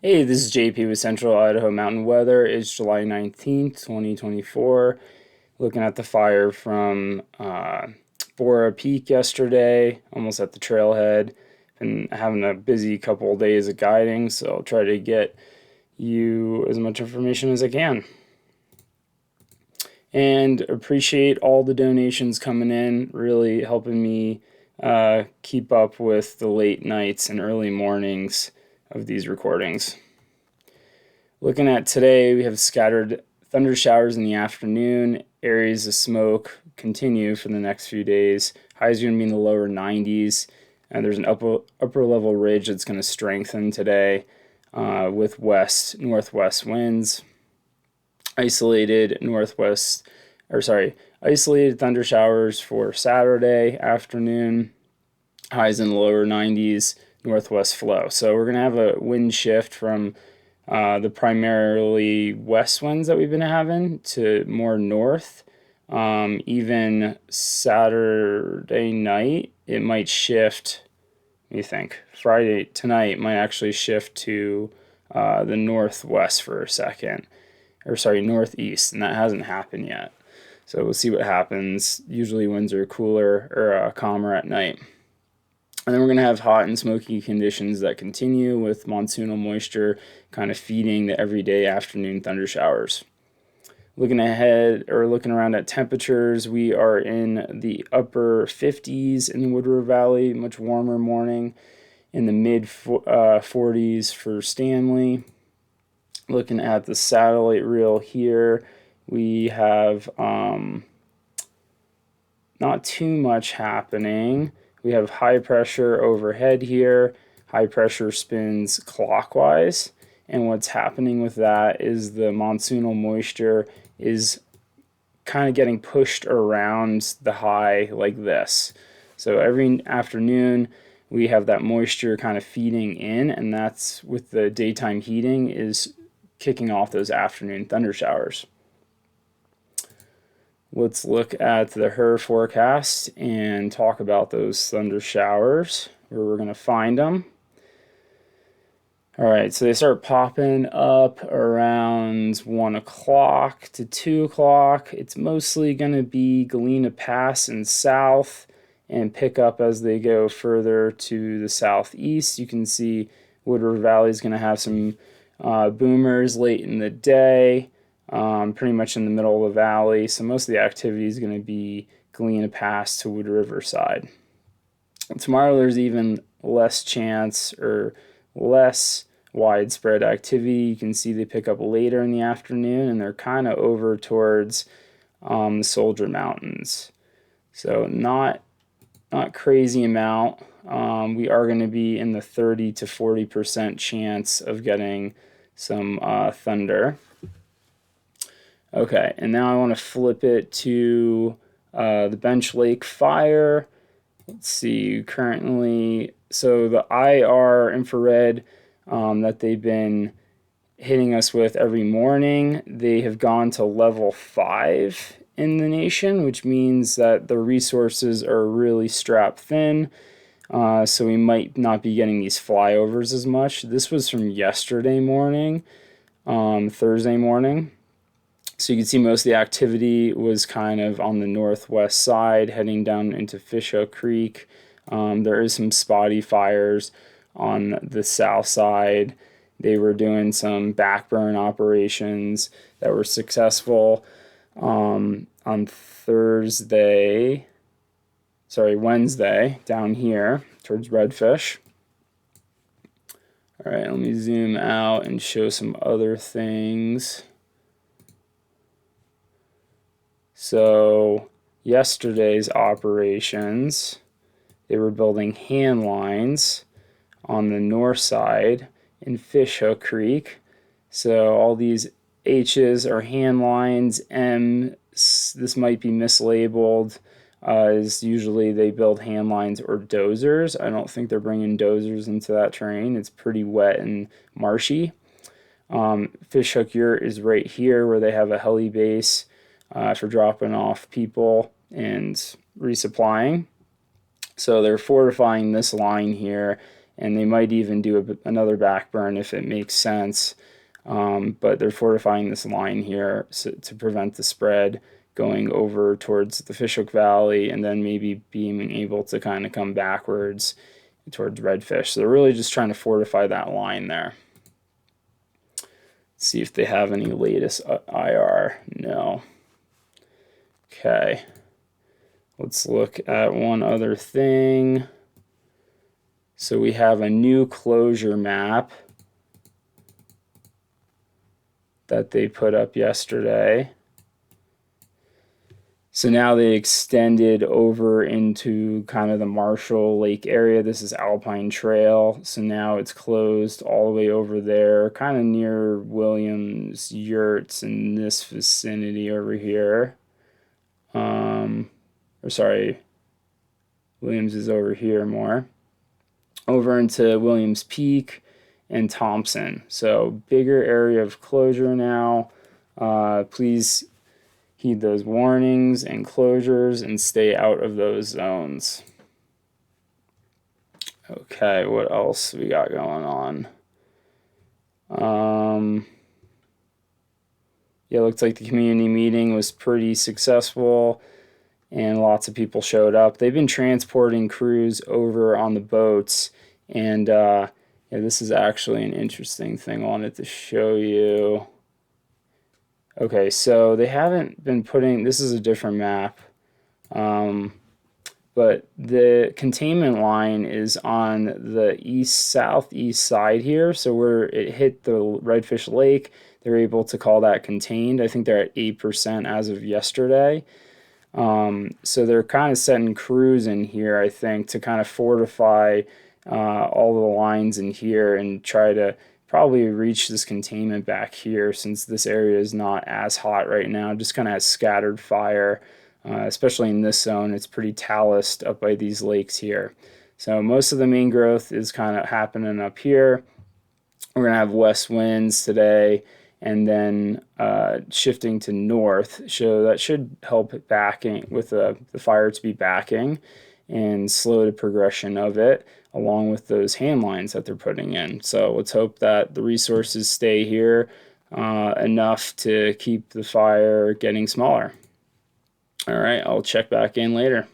Hey, this is JP with Central Idaho Mountain Weather. It's July 19th, 2024. Looking at the fire from Bora Peak yesterday, almost at the trailhead. Been having a busy couple of days of guiding, so I'll try to get you as much information as I can. And appreciate all the donations coming in, really helping me keep up with the late nights and early mornings of these recordings. Looking at today, we have scattered thunder showers in the afternoon. Areas of smoke continue for the next few days. Highs are going to be in the lower 90s. And there's an upper level ridge that's going to strengthen today with northwest winds. Isolated thunder showers for Saturday afternoon. Highs in the lower 90s, northwest flow. So we're going to have a wind shift from the primarily west winds that we've been having to more north. Even Saturday night, it might shift. What do you think? Friday tonight might actually shift to the northwest for a second. Northeast, and that hasn't happened yet. So we'll see what happens. Usually winds are cooler or calmer at night. And then we're going to have hot and smoky conditions that continue with monsoonal moisture kind of feeding the everyday afternoon thunder showers. Looking ahead or looking around at temperatures, we are in the upper 50s in the Wood River Valley, much warmer morning, in the mid 40s for Stanley. Looking at the satellite reel here, we have not too much happening. We have high pressure overhead here. High pressure spins clockwise. And what's happening with that is the monsoonal moisture is kind of getting pushed around the high like this. So every afternoon we have that moisture kind of feeding in, and that's with the daytime heating is kicking off those afternoon thunder showers. Let's look at the HRRR forecast and talk about those thunder showers, where we're going to find them. All right, so they start popping up around 1 o'clock to 2 o'clock. It's mostly going to be Galena Pass and south and pick up as they go further to the southeast. You can see Wood River Valley is going to have some boomers late in the day. Pretty much in the middle of the valley. So most of the activity is going to be Galena Pass to Wood River side. Tomorrow there's even less chance or less widespread activity. You can see they pick up later in the afternoon and they're kind of over towards the Soldier Mountains. So not crazy amount. We are going to be in the 30 to 40% chance of getting some thunder. Okay, and now I want to flip it to the Bench Lake fire. Let's see, currently, so the IR infrared that they've been hitting us with every morning, they have gone to level 5 in the nation, which means that the resources are really strapped thin. So we might not be getting these flyovers as much. This was from yesterday morning, Thursday morning. So you can see most of the activity was kind of on the northwest side, heading down into Fishhook Creek. There is some spotty fires on the south side. They were doing some backburn operations that were successful on Wednesday, down here towards Redfish. All right, let me zoom out and show some other things. So yesterday's operations, they were building hand lines on the north side in Fishhook Creek. So all these H's are hand lines. This might be mislabeled, as usually they build hand lines or dozers. I don't think they're bringing dozers into that terrain. It's pretty wet and marshy. Fishhook Yurt is right here where they have a heli base for dropping off people and resupplying. So they're fortifying this line here and they might even do another back burn if it makes sense. But they're fortifying this line here to prevent the spread going over towards the Fishhook Valley and then maybe being able to kind of come backwards towards Redfish. So they're really just trying to fortify that line there. See if they have any latest IR. No. Okay. Let's look at one other thing. So we have a new closure map that they put up yesterday. So now they extended over into kind of the Marshall Lake area. This is Alpine Trail. So now it's closed all the way over there, kind of near Williams Yurts in this vicinity over here. Williams is over here more. Over into Williams Peak and Thompson. So bigger area of closure now. Please heed those warnings and closures and stay out of those zones. Okay, what else we got going on? Yeah, it looks like the community meeting was pretty successful and lots of people showed up. They've been transporting crews over on the boats, and yeah, this is actually an interesting thing I wanted to show you. Okay, so they haven't been putting, this is a different map, but the containment line is on the southeast side here. So where it hit the Redfish Lake, they're able to call that contained. I think they're at 8% as of yesterday. So they're kind of setting crews in here, I think, to kind of fortify all the lines in here and try to probably reach this containment back here, since this area is not as hot right now, just kind of has scattered fire, especially in this zone. It's pretty talused up by these lakes here. So most of the main growth is kind of happening up here. We're going to have west winds today, and then shifting to north, so that should help backing with the fire to be backing and slow the progression of it, along with those hand lines that they're putting in. So let's hope that the resources stay here enough to keep the fire getting smaller. All right, I'll check back in later.